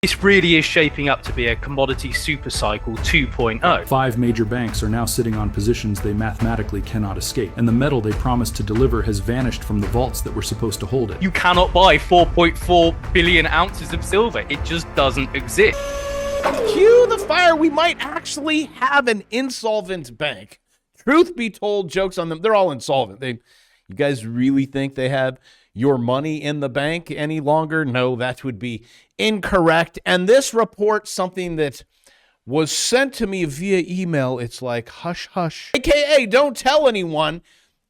This really is shaping up to be a commodity supercycle 2.0. 5 major banks are now sitting on positions they mathematically cannot escape, and the metal they promised to deliver has vanished from the vaults that were supposed to hold it. You cannot buy 4.4 billion ounces of silver. It just doesn't exist. Cue the fire. We might actually have an insolvent bank. Truth be told, jokes on them. They're all insolvent. You guys really think they have your money in the bank any longer? No, that would be incorrect. And this report, something that was sent to me via email, it's like hush hush, aka don't tell anyone.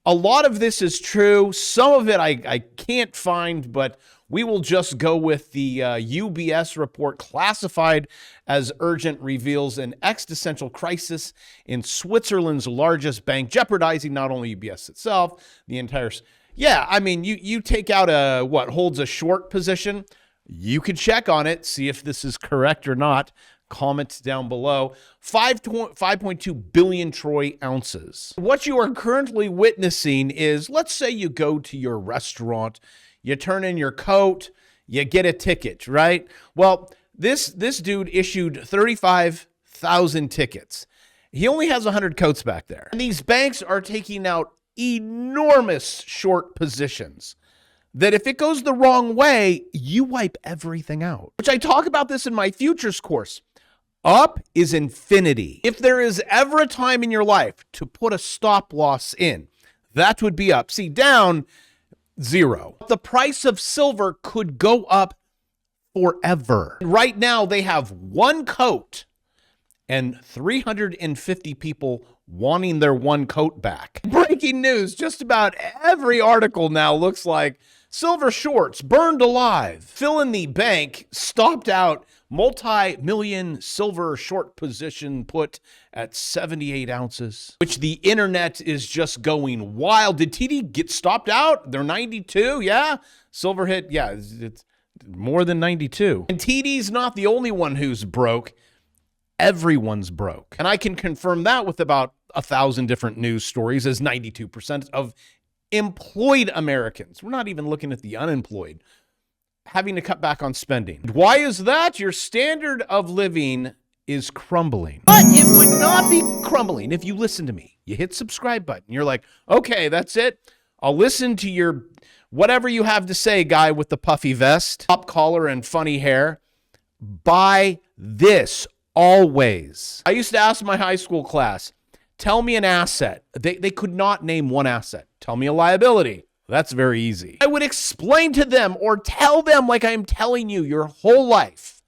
A lot of this is true. Some of it I can't find, but we will just go with the UBS report, classified as urgent, reveals an existential crisis in Switzerland's largest bank, jeopardizing not only UBS itself, the entire. Yeah, I mean, you take out what holds a short position. You could check on it, see if this is correct or not. Comment down below. 5.2 billion troy ounces. What you are currently witnessing is, let's say you go to your restaurant, you turn in your coat, you get a ticket, right? Well, this dude issued 35,000 tickets. He only has 100 coats back there. And these banks are taking out enormous short positions that if it goes the wrong way, you wipe everything out. Which I talk about this in my futures course. Up is infinity. If there is ever a time in your life to put a stop loss in, that would be up. See, down, zero. The price of silver could go up forever. Right now, they have one coat and 350 people wanting their one coat back. Breaking news, just about every article now looks like silver shorts burned alive. Fill in the bank stopped out multi-million silver short position put at 78 ounces, which the internet is just going wild. Did TD get stopped out? They're 92, yeah? Silver hit, yeah, it's more than 92. And TD's not the only one who's broke. Everyone's broke. And I can confirm that with about 1,000 different news stories, as 92% of employed Americans, we're not even looking at the unemployed, having to cut back on spending. Why is that? Your standard of living is crumbling. But it would not be crumbling if you listen to me. You hit subscribe button. You're like, okay, that's it. I'll listen to your whatever you have to say, guy with the puffy vest, pop collar, and funny hair. Buy this always. I used to ask my high school class, tell me an asset. They could not name one asset. Tell me a liability. That's very easy. I would explain to them or tell them like I'm telling you your whole life.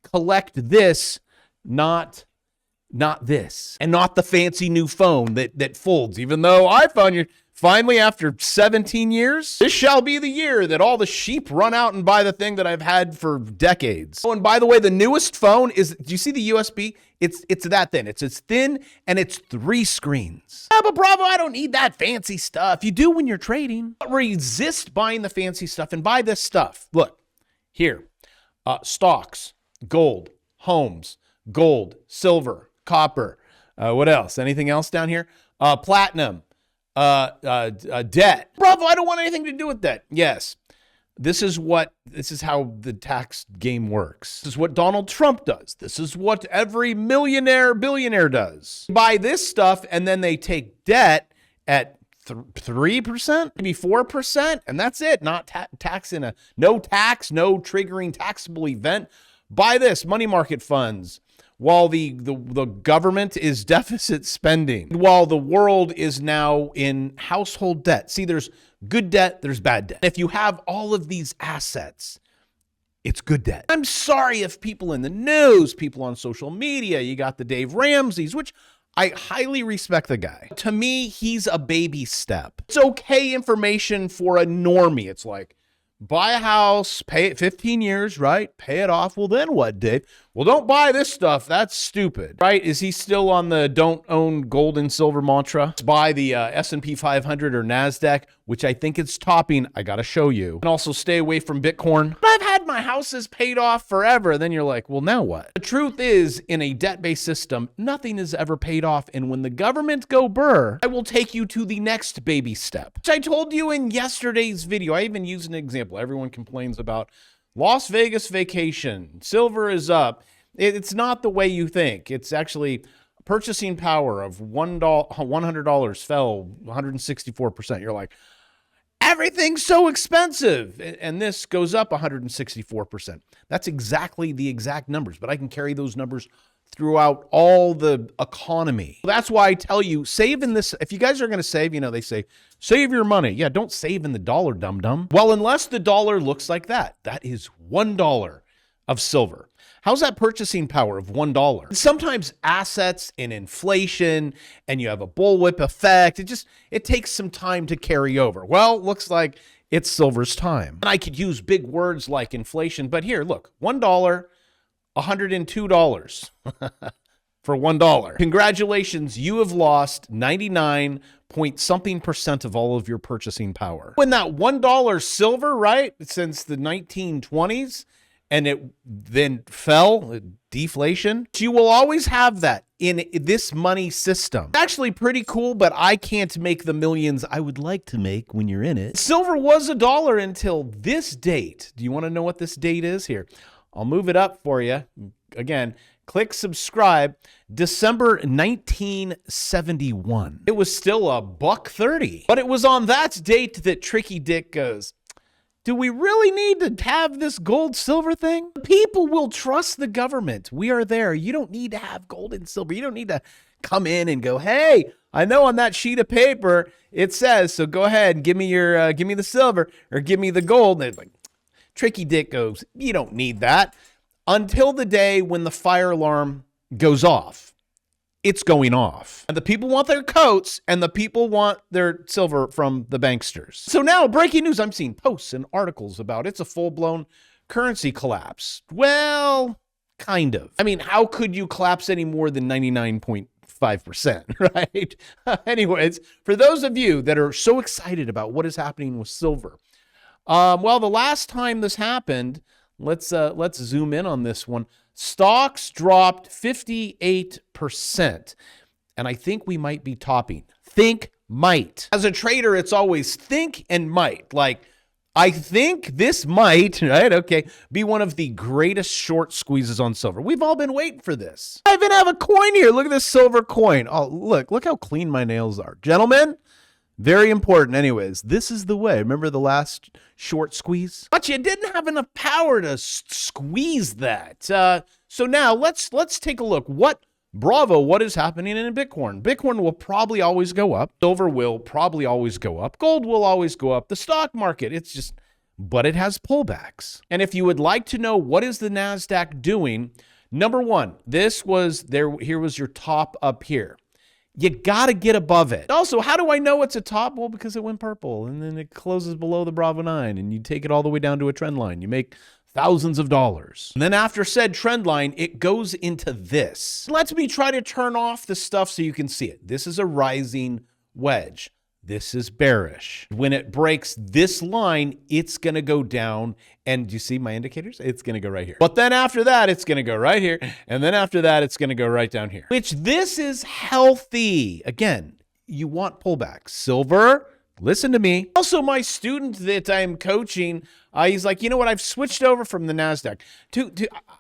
Collect this, not this. And not the fancy new phone that folds. Even though I found you finally after 17 years, this shall be the year that all the sheep run out and buy the thing that I've had for decades. Oh, and by the way, the newest phone is, do you see the USB? It's that thin. It's as thin and it's 3 screens. Yeah, but Bravo, I don't need that fancy stuff. You do when you're trading. Resist buying the fancy stuff and buy this stuff. Look, here, stocks, gold, homes, gold, silver, copper. What else? Anything else down here? Platinum, debt. Bravo, I don't want anything to do with that. Yes. This is how the tax game works. This is what Donald Trump does. This is what every millionaire, billionaire does. Buy this stuff and then they take debt at 3%, maybe 4%, and that's it. Not tax no tax, no triggering taxable event. Buy this, money market funds, while the government is deficit spending, while the world is now in household debt. See, there's good debt, there's bad debt. If you have all of these assets, it's good debt. I'm sorry if people in the news, people on social media, you got the Dave Ramseys, which I highly respect the guy. To me, he's a baby step. It's okay information for a normie. It's like, buy a house, pay it 15 years, right? Pay it off. Well, then what, Dave? Well, don't buy this stuff. That's stupid, right? Is he still on the don't own gold and silver mantra? Buy the S&P 500 or NASDAQ, which I think it's topping. I got to show you. And also stay away from Bitcoin. But I've had my houses paid off forever. Then you're like, well, now what? The truth is, in a debt-based system, nothing is ever paid off. And when the government go burr, I will take you to the next baby step, which I told you in yesterday's video. I even used an example. Everyone complains about Las Vegas vacation. Silver is up. It's not the way you think. It's actually purchasing power of $100 fell 164%. You're like, everything's so expensive. And this goes up 164%. That's exactly the exact numbers, but I can carry those numbers throughout all the economy. That's why I tell you, save in this. If you guys are going to save, they say, save your money. Yeah, don't save in the dollar, dum-dum. Well, unless the dollar looks like that. That is $1 of silver. How's that purchasing power of $1? Sometimes assets and inflation, and you have a bullwhip effect. It takes some time to carry over. Well, looks like it's silver's time. And I could use big words like inflation, but here, look, $1, $102 for $1. Congratulations, you have lost 99 point something % of all of your purchasing power. When that $1 silver, right, since the 1920s, and it then fell, deflation, you will always have that in this money system. It's actually pretty cool, but I can't make the millions I would like to make when you're in it. Silver was $1 until this date. Do you want to know what this date is? Here, I'll move it up for you. Again, click subscribe. December 1971. It was still $1.30. But it was on that date that Tricky Dick goes, do we really need to have this gold silver thing? People will trust the government. We are there. You don't need to have gold and silver. You don't need to come in and go, hey, I know on that sheet of paper it says, so go ahead and give me the silver or give me the gold. And it's like, Tricky Dick goes, you don't need that. Until the day when the fire alarm goes off. It's going off. And the people want their coats and the people want their silver from the banksters. So now, breaking news, I'm seeing posts and articles about it's a full-blown currency collapse. Well, kind of. I mean, how could you collapse any more than 99.5%, right? Anyways, for those of you that are so excited about what is happening with silver, well, the last time this happened, let's zoom in on this one. Stocks dropped 58%. And I think we might be topping. Think might. As a trader, it's always think and might. Like, I think this might, right? Okay, be one of the greatest short squeezes on silver. We've all been waiting for this. I even have a coin here. Look at this silver coin. Oh, look how clean my nails are. Gentlemen, very important. Anyways, this is the way. Remember the last short squeeze? But you didn't have enough power to squeeze that. So now let's take a look. What is happening in Bitcoin? Bitcoin will probably always go up. Silver will probably always go up. Gold will always go up. The stock market, but it has pullbacks. And if you would like to know what is the NASDAQ doing, number one, here was your top up here. You got to get above it. Also, how do I know it's a top? Well, because it went purple and then it closes below the Bravo 9 and you take it all the way down to a trend line. You make thousands of dollars. And then after said trend line, it goes into this. Let me try to turn off the stuff so you can see it. This is a rising wedge. This is bearish. When it breaks this line, it's going to go down. And do you see my indicators? It's going to go right here. But then after that, it's going to go right here. And then after that, it's going to go right down here. Which this is healthy. Again, you want pullbacks. Silver, listen to me. Also, my student that I'm coaching, he's like, you know what? I've switched over from the NASDAQ to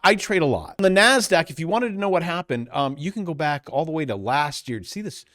I trade a lot. On the NASDAQ, if you wanted to know what happened, you can go back all the way to last year. See this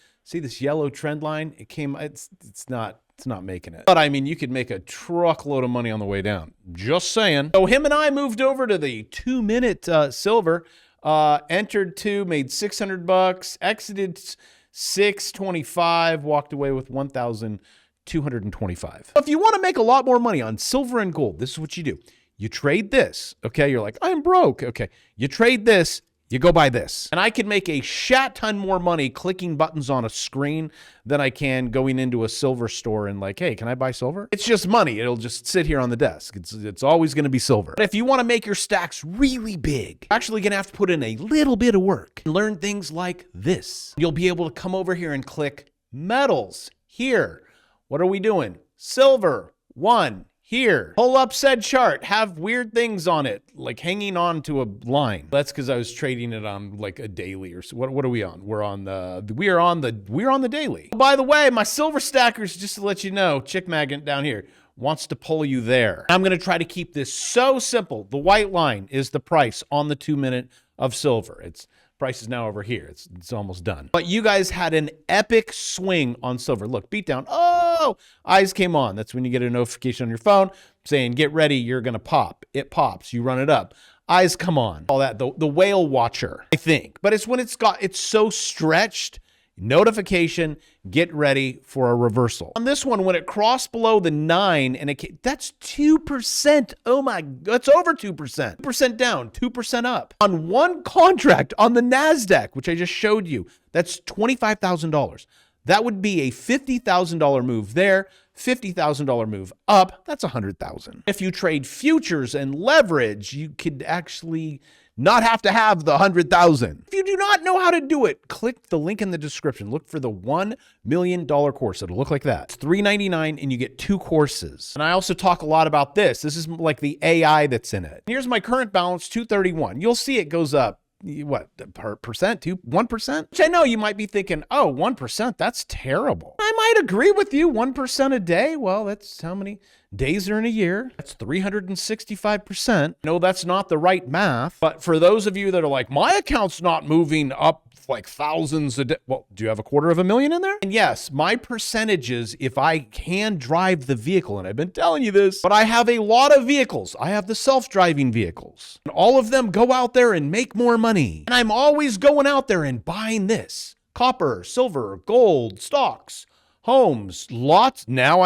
yellow trend line? It's not making it. But I mean, you could make a truckload of money on the way down. Just saying. So him and I moved over to the 2-minute silver, entered 2, made $600, exited 625, walked away with 1,225. If you want to make a lot more money on silver and gold, this is what you do. You trade this. Okay. You're like, I'm broke. Okay. You trade this. You go buy this. And I can make a shat ton more money clicking buttons on a screen than I can going into a silver store and like, hey, can I buy silver? It's just money. It'll just sit here on the desk. It's always going to be silver. But if you want to make your stacks really big, you're actually going to have to put in a little bit of work and learn things like this. You'll be able to come over here and click metals here. What are we doing? Silver, 1. Here, pull up said chart, have weird things on it, like hanging on to a line. That's because I was trading it on like a daily or so. What are we on? We're on the daily. By the way, my silver stackers, just to let you know, chick magnet down here, wants to pull you there. I'm going to try to keep this so simple. The white line is the price on the 2 minute of silver. Its price is now over here. It's almost done. But you guys had an epic swing on silver. Look, beat down. Oh, eyes came on. That's when you get a notification on your phone saying, get ready, you're going to pop. It pops. You run it up. Eyes come on. All that. The whale watcher, I think. But it's when it's so stretched. Notification, get ready for a reversal. On this one, when it crossed below the 9 and that's 2%. Oh my, that's over 2%. 2% down, 2% up. On one contract on the NASDAQ, which I just showed you, that's $25,000. That would be a $50,000 move there, $50,000 move up, that's $100,000. If you trade futures and leverage, you could actually not have to have the $100,000. If you do not know how to do it, click the link in the description. Look for the $1 million course. It'll look like that. It's $3.99 and you get 2 courses. And I also talk a lot about this. This is like the AI that's in it. Here's my current balance, 231. You'll see it goes up. What, per percent, 1%? Which I know you might be thinking, oh, 1%, that's terrible. I might agree with you, 1% a day. Well, that's how many days are in a year. That's 365%. No, that's not the right math. But for those of you that are like, my account's not moving up like thousands a day. Well, do you have $250,000 in there? And yes, my percentages, if I can drive the vehicle, and I've been telling you this, but I have a lot of vehicles. I have the self-driving vehicles. And all of them go out there and make more money. And I'm always going out there and buying this. Copper, silver, gold, stocks, homes, lots. Now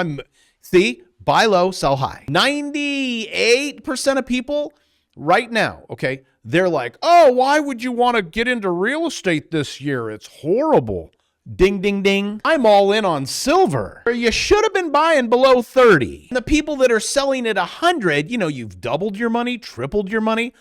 see, buy low, sell high. 98% of people right now, okay, they're like, oh, why would you want to get into real estate this year? It's horrible. Ding, ding, ding. I'm all in on silver. You should have been buying below 30. And the people that are selling at 100, you've doubled your money, tripled your money.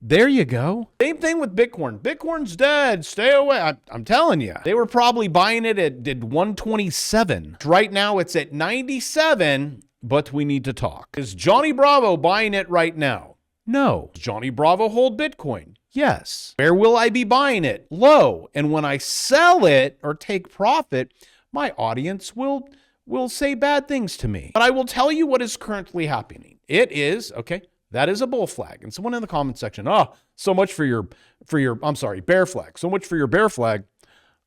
There you go. Same thing with Bitcoin. Bitcoin's dead. Stay away. I'm telling you. They were probably buying it at 127. Right now it's at 97, but we need to talk. Is Johnny Bravo buying it right now? No. Does Johnny Bravo hold Bitcoin? Yes. Where will I be buying it? Low. And when I sell it or take profit, my audience will say bad things to me. But I will tell you what is currently happening. It is, okay, that is a bull flag. And someone in the comment section, so much for your bear flag. So much for your bear flag.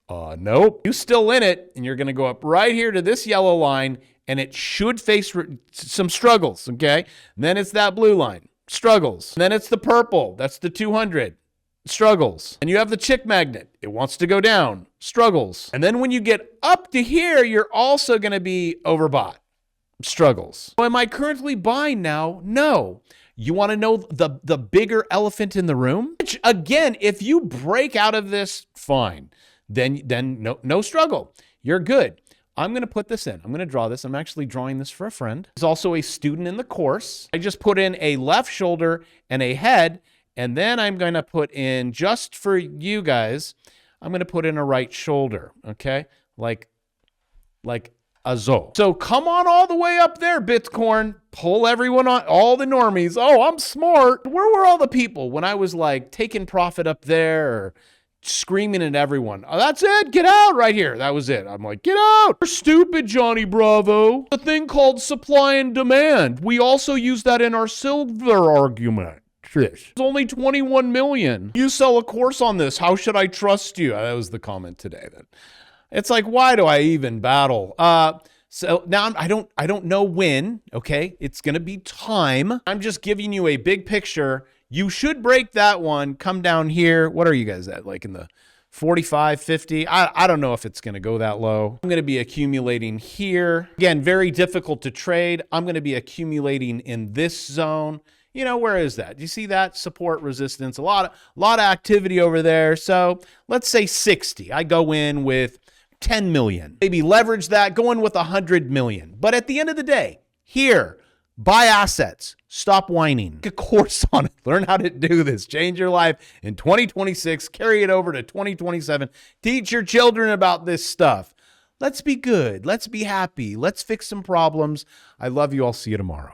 Nope. You still in it, and you're going to go up right here to this yellow line, and it should face some struggles, okay? And then it's that blue line. Struggles. And then it's the purple. That's the 200. Struggles. And you have the chick magnet. It wants to go down. Struggles. And then when you get up to here, you're also going to be overbought. Struggles. So am I currently buying now? No. You want to know the bigger elephant in the room? Which, again, if you break out of this, fine. Then no struggle. You're good. I'm going to put this in. I'm going to draw this. I'm actually drawing this for a friend. He's also a student in the course. I just put in a left shoulder and a head, and then I'm going to put in, just for you guys, I'm going to put in a right shoulder, okay? Like a zo. So come on all the way up there, Bitcoin. Pull everyone on, all the normies. Oh, I'm smart. Where were all the people when I was like taking profit up there or screaming at everyone? Oh, that's it. Get out right here. That was it. I'm like, get out. You're stupid, Johnny Bravo. A thing called supply and demand. We also use that in our silver argument. It's only 21 million. You sell a course on this. How should I trust you? That was the comment today. It's like, why do I even battle? So now I don't know when, okay? It's going to be time. I'm just giving you a big picture. You should break that one, come down here. What are you guys at? Like in the 45, 50? I don't know if it's going to go that low. I'm going to be accumulating here. Again, very difficult to trade. I'm going to be accumulating in this zone. Where is that? Do you see that? Support, resistance, a lot of activity over there. So let's say 60. I go in with 10 million. Maybe leverage that, go in with 100 million. But at the end of the day, here, buy assets. Stop whining. Take a course on it. Learn how to do this. Change your life in 2026. Carry it over to 2027. Teach your children about this stuff. Let's be good. Let's be happy. Let's fix some problems. I love you. I'll see you tomorrow.